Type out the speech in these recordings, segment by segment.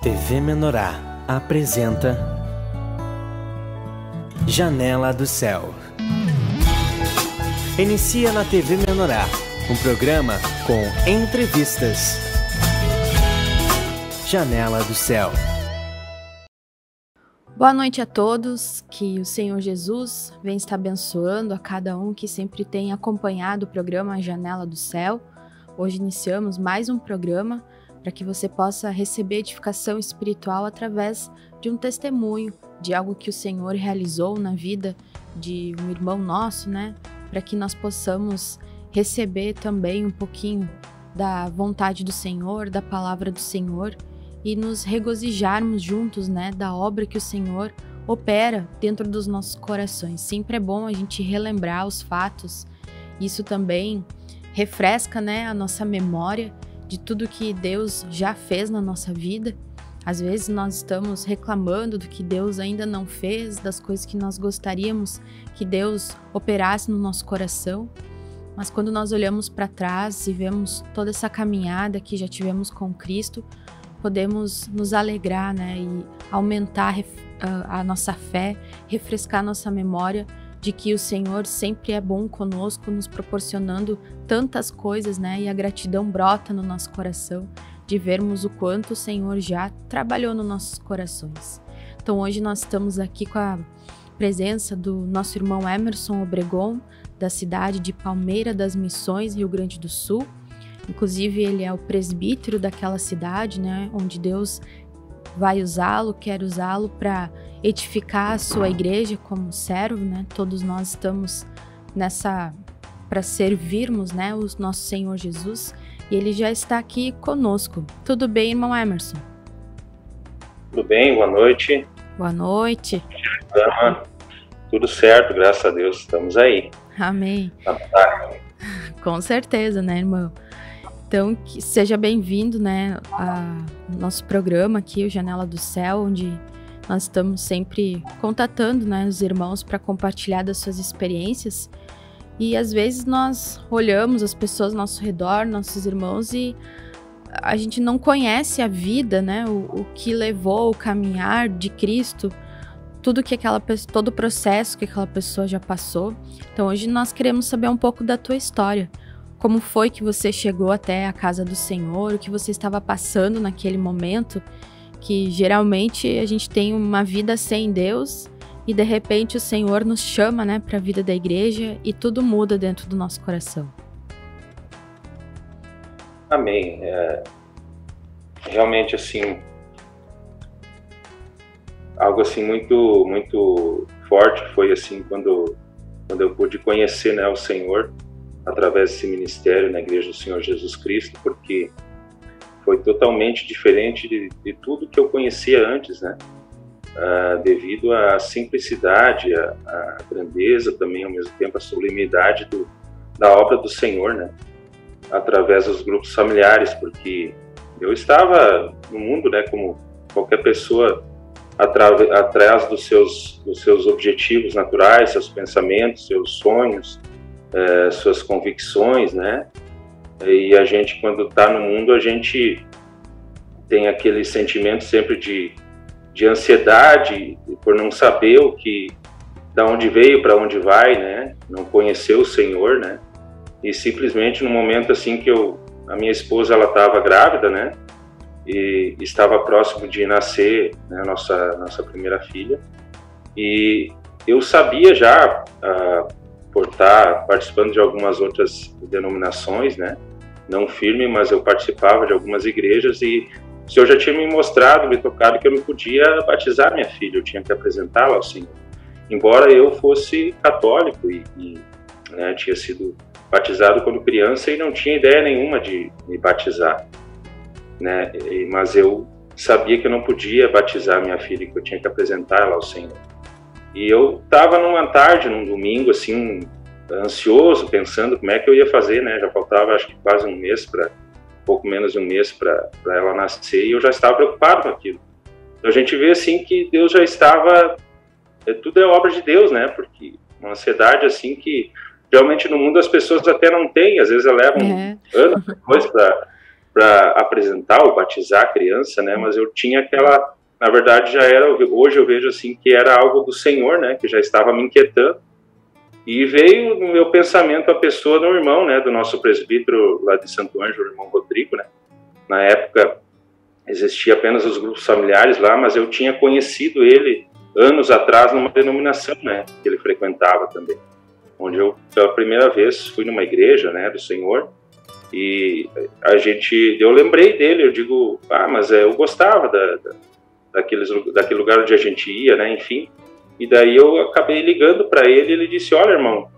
TV Menorá apresenta Janela do Céu. Inicia na TV Menorá, um programa com entrevistas. Janela do Céu. Boa noite a todos, que o Senhor Jesus venha estar abençoando a cada um que sempre tem acompanhado o programa Janela do Céu. Hoje iniciamos mais um programa para que você possa receber edificação espiritual através de um testemunho, de algo que o Senhor realizou na vida de um irmão nosso, né? Para que nós possamos receber também um pouquinho da vontade do Senhor, da palavra do Senhor e nos regozijarmos juntos, né? Da obra que o Senhor opera dentro dos nossos corações. Sempre é bom a gente relembrar os fatos. Isso também refresca, né, a nossa memória de tudo que Deus já fez na nossa vida. Às vezes nós estamos reclamando do que Deus ainda não fez, das coisas que nós gostaríamos que Deus operasse no nosso coração. Mas quando nós olhamos para trás e vemos toda essa caminhada que já tivemos com Cristo, podemos nos alegrar, né, e aumentar a nossa fé, refrescar a nossa memória de que o Senhor sempre é bom conosco, nos proporcionando tantas coisas, né? E a gratidão brota no nosso coração de vermos o quanto o Senhor já trabalhou nos nossos corações. Então hoje nós estamos aqui com a presença do nosso irmão Emerson Obregon, da cidade de Palmeira das Missões, Rio Grande do Sul. Inclusive ele é o presbítero daquela cidade, né? Onde Deus vai usá-lo, quer usá-lo para edificar a sua igreja como servo, né? Todos nós estamos nessa para servirmos, né, o nosso Senhor Jesus, e ele já está aqui conosco. Tudo bem, irmão Emerson? Tudo bem, boa noite. Boa noite. Tudo certo, graças a Deus, estamos aí. Amém. Com certeza, né, irmão? Então, seja bem-vindo, né, ao nosso programa aqui, o Janela do Céu, onde nós estamos sempre contatando, né, os irmãos para compartilhar das suas experiências. E às vezes nós olhamos as pessoas ao nosso redor, nossos irmãos, e a gente não conhece a vida, né, o que levou o caminhar de Cristo, tudo que todo o processo que aquela pessoa já passou. Então hoje nós queremos saber um pouco da tua história. Como foi que você chegou até a casa do Senhor, o que você estava passando naquele momento, que geralmente a gente tem uma vida sem Deus e de repente o Senhor nos chama, né, para a vida da igreja e tudo muda dentro do nosso coração. Amém. Realmente assim, algo assim muito, muito forte foi assim quando eu pude conhecer, né, o Senhor através desse ministério na Igreja do Senhor Jesus Cristo, porque foi totalmente diferente de tudo que eu conhecia antes, né? Devido à simplicidade, à grandeza também, ao mesmo tempo, a sublimidade da obra do Senhor, né? Através dos grupos familiares, porque eu estava no mundo, né, como qualquer pessoa, atrás dos seus objetivos naturais, seus pensamentos, seus sonhos, suas convicções, né? E a gente, quando está no mundo, a gente tem aquele sentimento sempre de ansiedade por não saber da onde veio, para onde vai, né? Não conhecer o Senhor, né? E simplesmente no momento assim que a minha esposa, ela estava grávida, né? E estava próximo de nascer, né, a nossa primeira filha. E eu sabia já, por estar participando de algumas outras denominações, né? Não firme, mas eu participava de algumas igrejas e o Senhor já tinha me mostrado, me tocado que eu não podia batizar minha filha, eu tinha que apresentá-la ao Senhor. Embora eu fosse católico e né, tinha sido batizado quando criança e não tinha ideia nenhuma de me batizar, né? Mas eu sabia que eu não podia batizar minha filha, que eu tinha que apresentá-la ao Senhor. E eu estava numa tarde, num domingo, assim, ansioso, pensando como é que eu ia fazer, né? Já faltava, acho que quase um mês, pouco menos de um mês para ela nascer, e eu já estava preocupado com aquilo. Então a gente vê, assim, que Deus já estava... tudo é obra de Deus, né? Porque uma ansiedade, assim, que realmente no mundo as pessoas até não têm, às vezes levam anos depois para apresentar ou batizar a criança, né? Mas eu tinha aquela, na verdade já era, hoje eu vejo assim que era algo do Senhor, né? Que já estava me inquietando. E veio no meu pensamento a pessoa do irmão, né? Do nosso presbítero lá de Santo Ângelo, o irmão Rodrigo, né? Na época existia apenas os grupos familiares lá, mas eu tinha conhecido ele anos atrás numa denominação, né? Que ele frequentava também. Onde eu, pela primeira vez, fui numa igreja, né? Do Senhor. E eu lembrei dele, eu digo, mas eu gostava daquele lugar onde a gente ia, né, enfim. E daí eu acabei ligando para ele e ele disse, olha, irmão,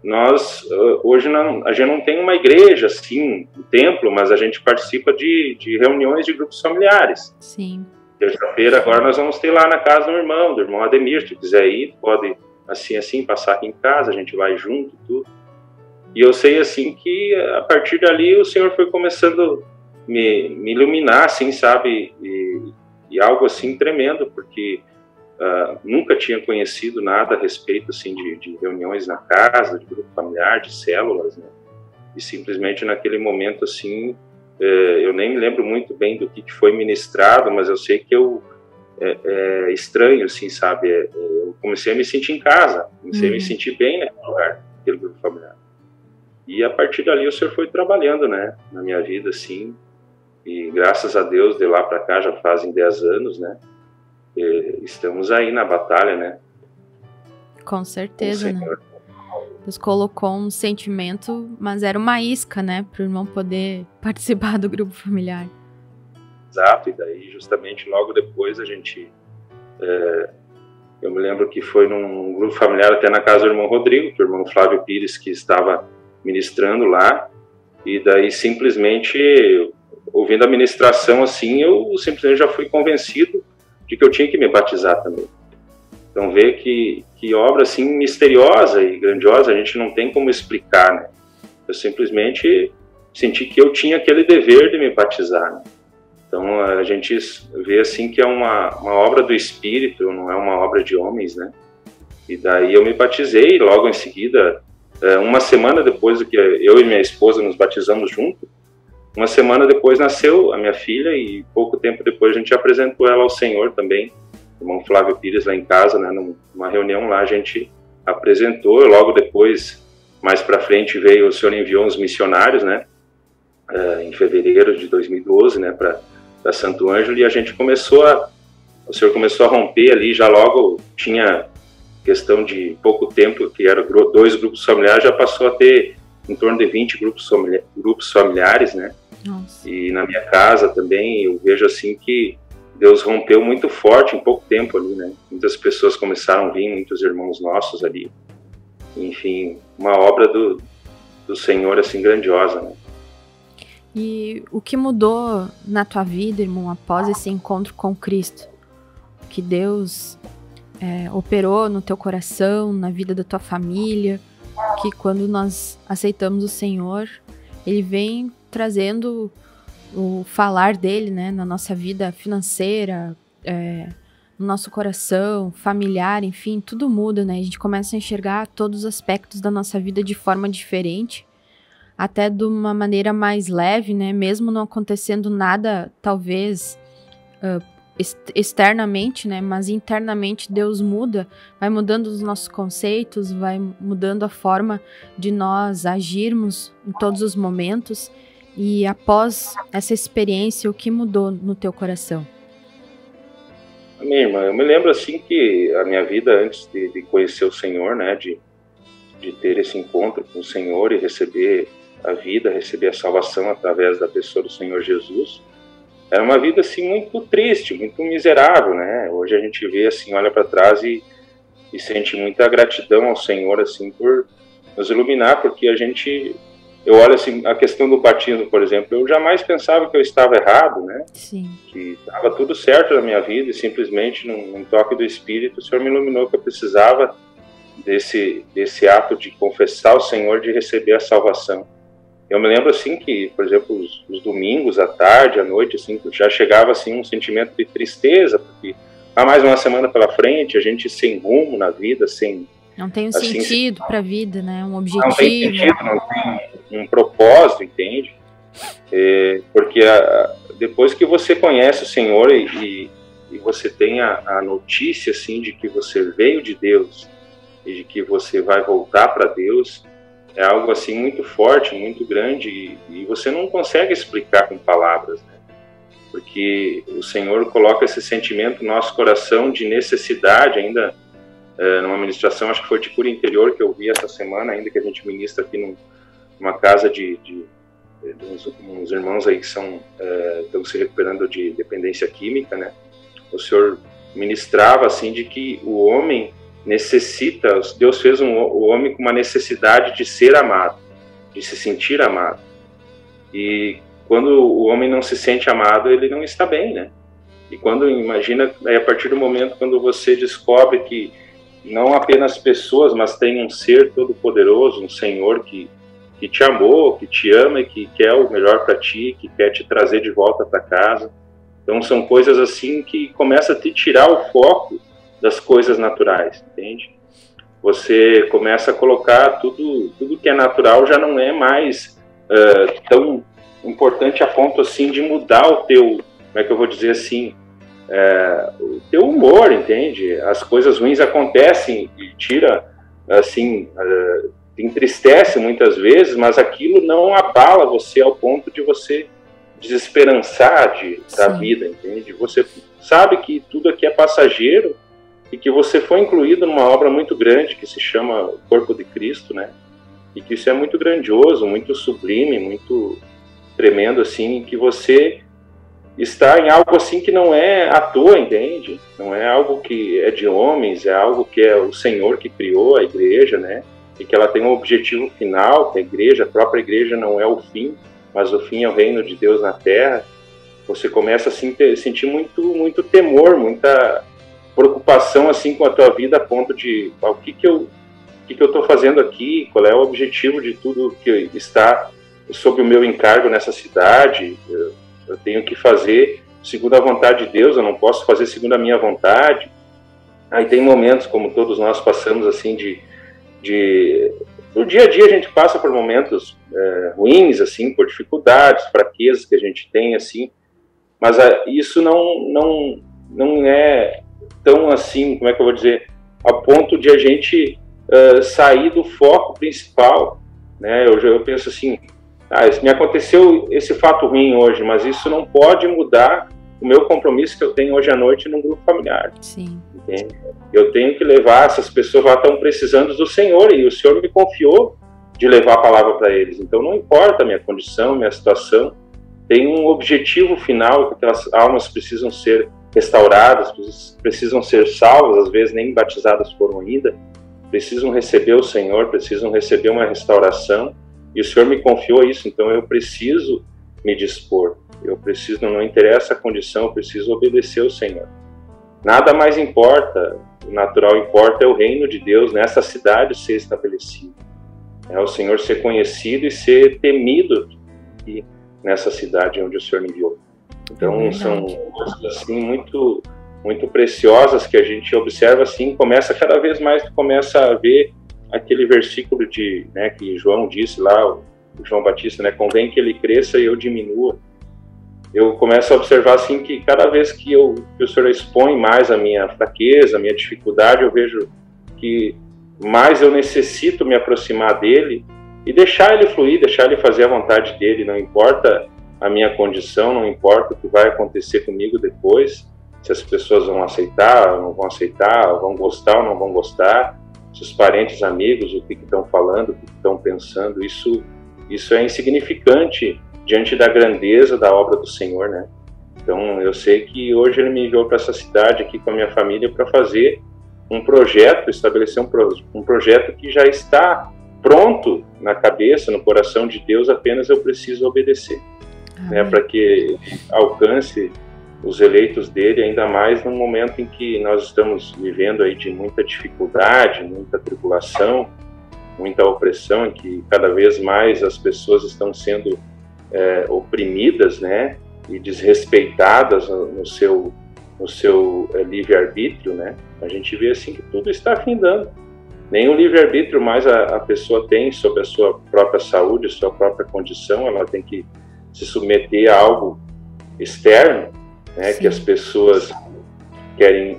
nós hoje a gente não tem uma igreja, assim, um templo, mas a gente participa de reuniões de grupos familiares. Sim. Terça-feira agora nós vamos ter lá na casa do irmão Ademir, se tu quiser ir, pode assim, passar aqui em casa, a gente vai junto, tudo. E eu sei, assim, que a partir dali o Senhor foi começando a me iluminar, assim, sabe? E algo, assim, tremendo, porque nunca tinha conhecido nada a respeito, assim, de reuniões na casa, de grupo familiar, de células, né? E simplesmente naquele momento, assim, eu nem me lembro muito bem do que foi ministrado, mas eu sei que é estranho, assim, sabe? Eu comecei a me sentir em casa, comecei a me sentir bem naquele lugar, naquele grupo familiar. E a partir dali o Senhor foi trabalhando, né, na minha vida, assim, e graças a Deus, de lá para cá já fazem 10 anos, né, estamos aí na batalha, né. Com certeza, né. Deus colocou um sentimento, mas era uma isca, né, para o irmão poder participar do grupo familiar. Exato, e daí justamente logo depois a gente, eu me lembro que foi num grupo familiar até na casa do irmão Rodrigo, que o irmão Flávio Pires, que estava ministrando lá, e daí simplesmente, ouvindo a ministração assim, eu simplesmente já fui convencido de que eu tinha que me batizar também. Então vê que obra assim misteriosa e grandiosa, a gente não tem como explicar, né? Eu simplesmente senti que eu tinha aquele dever de me batizar, né? Então a gente vê assim que é uma obra do Espírito, não é uma obra de homens, né? E daí eu me batizei, logo em seguida, uma semana depois que eu e minha esposa nos batizamos juntos, uma semana depois nasceu a minha filha e pouco tempo depois a gente apresentou ela ao Senhor também. O irmão Flávio Pires lá em casa, né, numa reunião lá a gente apresentou. Logo depois, mais para frente, veio o Senhor enviou uns missionários, né, em fevereiro de 2012, né, para Santo Ângelo, e a gente o Senhor começou a romper ali, já logo tinha questão de pouco tempo, que eram 2 grupos familiares, já passou a ter em torno de 20 grupos familiares, né? Nossa. E na minha casa também, eu vejo assim que Deus rompeu muito forte em pouco tempo ali, né? Muitas pessoas começaram a vir, muitos irmãos nossos ali. Enfim, uma obra do Senhor, assim, grandiosa, né? E o que mudou na tua vida, irmão, após esse encontro com Cristo? Que Deus operou no teu coração, na vida da tua família, que quando nós aceitamos o Senhor, Ele vem trazendo o falar dele, né, na nossa vida financeira, no nosso coração, familiar, enfim, tudo muda, né? A gente começa a enxergar todos os aspectos da nossa vida de forma diferente, até de uma maneira mais leve, né? Mesmo não acontecendo nada, talvez, externamente, né? Mas internamente Deus muda, vai mudando os nossos conceitos, vai mudando a forma de nós agirmos em todos os momentos. E após essa experiência, o que mudou no teu coração? Minha irmã, eu me lembro assim que a minha vida antes de conhecer o Senhor, né? De ter esse encontro com o Senhor e receber a vida, receber a salvação através da pessoa do Senhor Jesus, era uma vida assim muito triste, muito miserável, né? Hoje a gente vê assim, olha para trás e sente muita gratidão ao Senhor assim por nos iluminar, porque eu olho assim, a questão do batismo, por exemplo, eu jamais pensava que eu estava errado, né? Sim. Que estava tudo certo na minha vida e simplesmente num toque do Espírito o Senhor me iluminou que eu precisava desse ato de confessar ao Senhor, de receber a salvação. Eu me lembro assim que, por exemplo, os domingos, à tarde, à noite, assim, já chegava assim um sentimento de tristeza, porque há mais uma semana pela frente, a gente sem rumo na vida, sem... Não tem um sentido para a vida, né? Um objetivo. Não tem sentido, não tem um propósito, entende? Porque depois que você conhece o Senhor e você tem a notícia assim de que você veio de Deus e de que você vai voltar para Deus, é algo assim muito forte, muito grande, e você não consegue explicar com palavras, né? Porque o Senhor coloca esse sentimento no nosso coração de necessidade. Ainda numa ministração, acho que foi de cura interior que eu vi essa semana, ainda que a gente ministra aqui numa casa de uns irmãos aí que estão se recuperando de dependência química, né? O Senhor ministrava assim de que o homem necessita, Deus fez o homem com uma necessidade de ser amado, de se sentir amado. E quando o homem não se sente amado, ele não está bem, né? E quando, imagina, a partir do momento quando você descobre que não apenas pessoas, mas tem um ser todo-poderoso, um Senhor que te amou, que te ama e que quer o melhor para ti, que quer te trazer de volta para casa. Então são coisas assim que começam a te tirar o foco das coisas naturais, entende? Você começa a colocar tudo que é natural já não é mais tão importante a ponto assim de mudar o teu, como é que eu vou dizer assim, o teu humor, entende? As coisas ruins acontecem e tira, assim, te entristece muitas vezes, mas aquilo não abala você ao ponto de você desesperançar da vida, entende? Você sabe que tudo aqui é passageiro e que você foi incluído numa obra muito grande que se chama o Corpo de Cristo, né? E que isso é muito grandioso, muito sublime, muito tremendo, assim, que você está em algo assim que não é à toa, entende? Não é algo que é de homens, é algo que é o Senhor que criou a igreja, né? E que ela tem um objetivo final, que a própria igreja não é o fim, mas o fim é o reino de Deus na terra. Você começa assim, a sentir muito temor, muita preocupação assim com a tua vida, a ponto de o que eu estou fazendo aqui, qual é o objetivo de tudo que está sob o meu encargo nessa cidade. Eu tenho que fazer segundo a vontade de Deus, eu não posso fazer segundo a minha vontade. Aí tem momentos, como todos nós passamos, assim, no dia a dia a gente passa por momentos ruins, assim, por dificuldades, fraquezas que a gente tem, assim, mas isso não é tão assim, como é que eu vou dizer, a ponto de a gente sair do foco principal, né? Eu penso assim, me aconteceu esse fato ruim hoje, mas isso não pode mudar o meu compromisso que eu tenho hoje à noite no grupo familiar. Sim. Entende? Eu tenho que levar, essas pessoas lá estão precisando do Senhor, e o Senhor me confiou de levar a palavra para eles. Então não importa a minha condição, minha situação, tem um objetivo final, que aquelas almas precisam ser restauradas, precisam ser salvas, às vezes nem batizadas foram ainda, precisam receber o Senhor, precisam receber uma restauração, e o Senhor me confiou isso, então eu preciso me dispor, não interessa a condição, eu preciso obedecer ao Senhor. Nada mais importa, o natural importa é o reino de Deus nessa cidade ser estabelecido. É o Senhor ser conhecido e ser temido aqui nessa cidade onde o Senhor me enviou. Então são coisas assim muito, muito preciosas que a gente observa assim, começa cada vez mais, começa a ver aquele versículo né, que João disse lá, o João Batista, né, convém que ele cresça e eu diminua. Eu começo a observar assim que cada vez que o Senhor expõe mais a minha fraqueza, a minha dificuldade, eu vejo que mais eu necessito me aproximar dele e deixar ele fluir, deixar ele fazer a vontade dele. Não importa a minha condição, não importa o que vai acontecer comigo depois, se as pessoas vão aceitar, ou não vão aceitar, vão gostar ou não vão gostar, se os parentes, amigos, o que estão falando, o que estão pensando, isso é insignificante diante da grandeza da obra do Senhor, né? Então, eu sei que hoje Ele me enviou para essa cidade aqui com a minha família para fazer um projeto, estabelecer um projeto que já está pronto na cabeça, no coração de Deus, apenas eu preciso obedecer, né? Para que Ele alcance os eleitos dele, ainda mais no momento em que nós estamos vivendo aí de muita dificuldade, muita tribulação, muita opressão, em que cada vez mais as pessoas estão sendo oprimidas, né, e desrespeitadas no seu livre-arbítrio, né? A gente vê assim que tudo está afindando. Nem o livre-arbítrio mais a pessoa tem sobre a sua própria saúde, sua própria condição. Ela tem que se submeter a algo externo, né, que as pessoas querem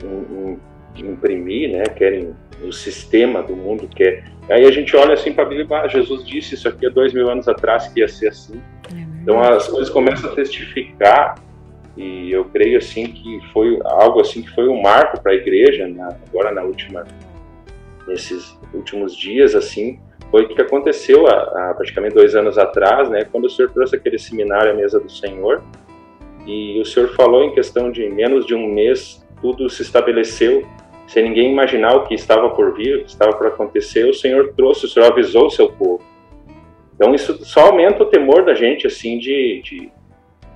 imprimir, né, querem o sistema do mundo quer. Aí a gente olha assim para a Bíblia, Jesus disse isso aqui há 2000 anos atrás que ia ser assim. Então as coisas começam a testificar, e eu creio assim que foi algo assim que foi um marco para a igreja, né, agora nesses últimos dias assim, foi o que aconteceu há praticamente 2 anos atrás, né, quando o Senhor trouxe aquele seminário à mesa do Senhor, e o Senhor falou em questão de menos de um mês, tudo se estabeleceu, sem ninguém imaginar o que estava por vir, o que estava por acontecer. O Senhor trouxe, o Senhor avisou o seu povo. Então isso só aumenta o temor da gente, assim, de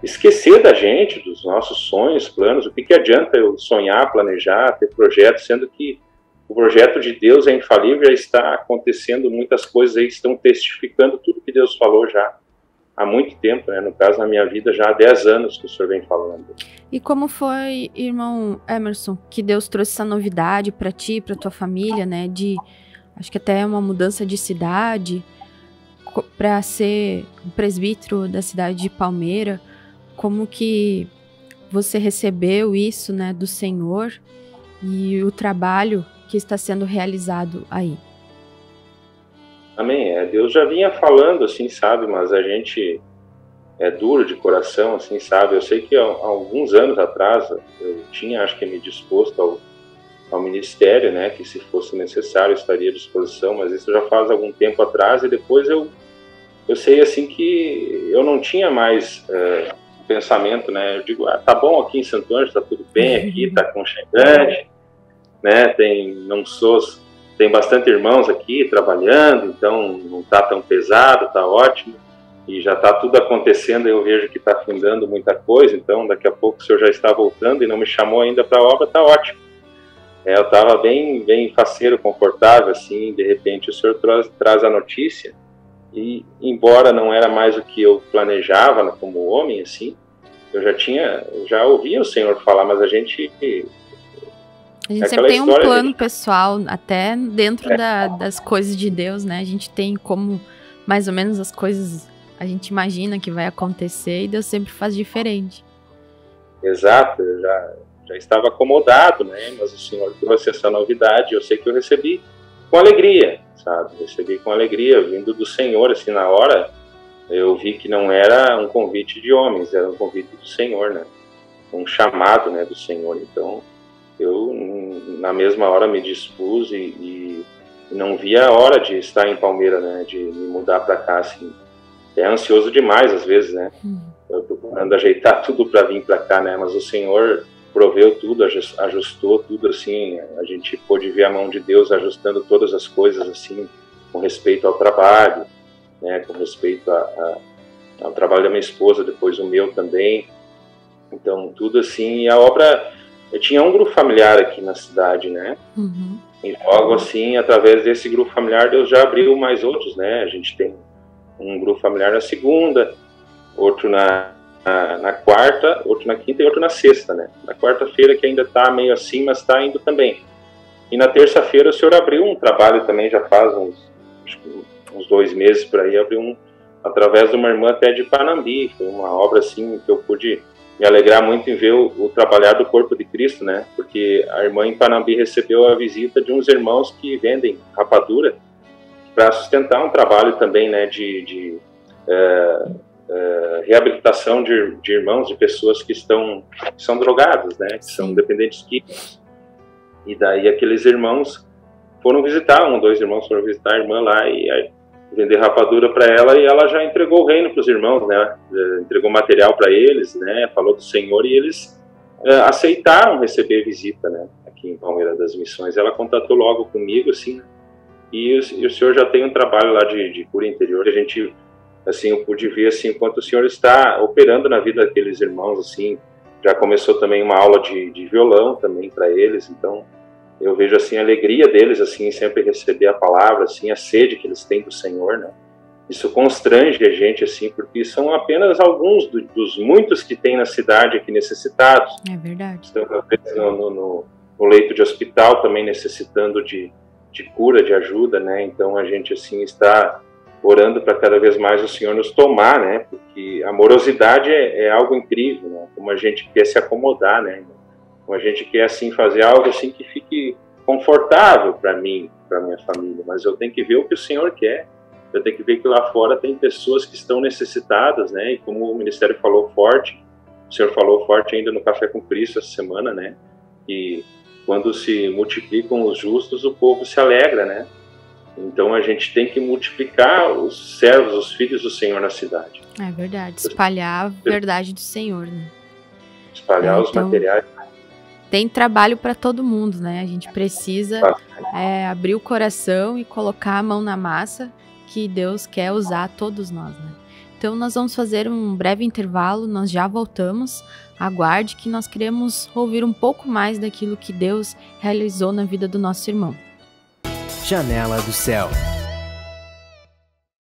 esquecer da gente, dos nossos sonhos, planos. O que adianta eu sonhar, planejar, ter projetos, sendo que o projeto de Deus é infalível, já está acontecendo muitas coisas aí que estão testificando tudo que Deus falou já há muito tempo, né? No caso, na minha vida, já há 10 anos que o senhor vem falando. E como foi, irmão Emerson, que Deus trouxe essa novidade para ti, para tua família, né? Acho que até uma mudança de cidade, para ser um presbítero da cidade de Palmeira. Como que você recebeu isso, né, do Senhor e o trabalho que está sendo realizado aí? Amém. Deus já vinha falando, assim, sabe, mas a gente é duro de coração, assim, sabe. Eu sei que há alguns anos atrás eu tinha, acho que, me disposto ao ministério, né, que se fosse necessário estaria à disposição, mas isso já faz algum tempo atrás, e depois eu sei, assim, que eu não tinha mais pensamento, né. Eu digo, tá bom aqui em Santo Ângelo, tá tudo bem aqui, tá aconchegante, né, tem bastante irmãos aqui trabalhando, então não está tão pesado, está ótimo, e já está tudo acontecendo, eu vejo que está afundando muita coisa, então daqui a pouco o senhor já está voltando e não me chamou ainda para a obra, está ótimo. Eu estava bem faceiro, confortável, assim, de repente o senhor traz a notícia, e embora não era mais o que eu planejava como homem, assim, eu já ouvia o senhor falar, mas a gente sempre tem um plano pessoal, até dentro das coisas de Deus, né? A gente tem como, mais ou menos, as coisas a gente imagina que vai acontecer, e Deus sempre faz diferente. Exato, eu já estava acomodado, né? Mas o Senhor trouxe essa novidade, eu sei que eu recebi com alegria, sabe? Recebi com alegria, vindo do Senhor, assim, na hora, eu vi que não era um convite de homens, era um convite do Senhor, né? Um chamado, né, do Senhor. Então, eu, na mesma hora, me dispus e não via a hora de estar em Palmeira, né, de me mudar para cá, assim. É ansioso demais, às vezes, né? Eu tô procurando ajeitar tudo para vir para cá, né? Mas o Senhor proveu tudo, ajustou tudo, assim. A gente pôde ver a mão de Deus ajustando todas as coisas, assim, com respeito ao trabalho, né? Com respeito ao trabalho da minha esposa, depois o meu também. Então, tudo assim. E a obra... Eu tinha um grupo familiar aqui na cidade, né? E logo assim, através desse grupo familiar, Deus já abriu mais outros, né? A gente tem um grupo familiar na segunda, outro na quarta, outro na quinta e outro na sexta, né? Na quarta-feira, que ainda tá meio assim, mas tá indo também. E na terça-feira o senhor abriu um trabalho também, já faz uns 2 meses por aí, abriu através de uma irmã até de Panambi. Foi uma obra assim que eu pude me alegrar muito em ver o trabalhar do corpo de Cristo, né? Porque a irmã em Panambi recebeu a visita de uns irmãos que vendem rapadura para sustentar um trabalho também, né, de reabilitação de irmãos, de pessoas que são drogados, né? Que são dependentes químicos. E daí aqueles irmãos foram visitar, 2 irmãos foram visitar a irmã lá e vender rapadura para ela, e ela já entregou o reino para os irmãos, né? Entregou material para eles, né? Falou do Senhor, e eles aceitaram receber visita, né? Aqui em Palmeira das Missões. Ela contatou logo comigo, assim, e o senhor já tem um trabalho lá de cura interior. A gente, assim, eu pude ver, assim, enquanto o senhor está operando na vida daqueles irmãos, assim, já começou também uma aula de violão também para eles, então eu vejo, assim, a alegria deles, assim, sempre receber a palavra, assim, a sede que eles têm do Senhor, né? Isso constrange a gente, assim, porque são apenas alguns dos muitos que tem na cidade aqui necessitados. É verdade. Estão, às vezes, no leito de hospital também necessitando de cura, de ajuda, né? Então a gente, assim, está orando para cada vez mais o Senhor nos tomar, né? Porque a morosidade é algo incrível, né? Como a gente quer se acomodar, né? Como a gente quer, assim, fazer algo assim que fique confortável para mim, para minha família, mas eu tenho que ver o que o Senhor quer. Eu tenho que ver que lá fora tem pessoas que estão necessitadas, né? E como o ministério falou forte, o Senhor falou forte ainda no Café com Cristo essa semana, né? E quando se multiplicam os justos, o povo se alegra, né? Então a gente tem que multiplicar os servos, os filhos do Senhor na cidade. É verdade, espalhar a verdade do Senhor, né? Espalhar os materiais. Tem trabalho para todo mundo, né? A gente precisa abrir o coração e colocar a mão na massa, que Deus quer usar todos nós, né? Então nós vamos fazer um breve intervalo, nós já voltamos. Aguarde que nós queremos ouvir um pouco mais daquilo que Deus realizou na vida do nosso irmão. Janela do Céu.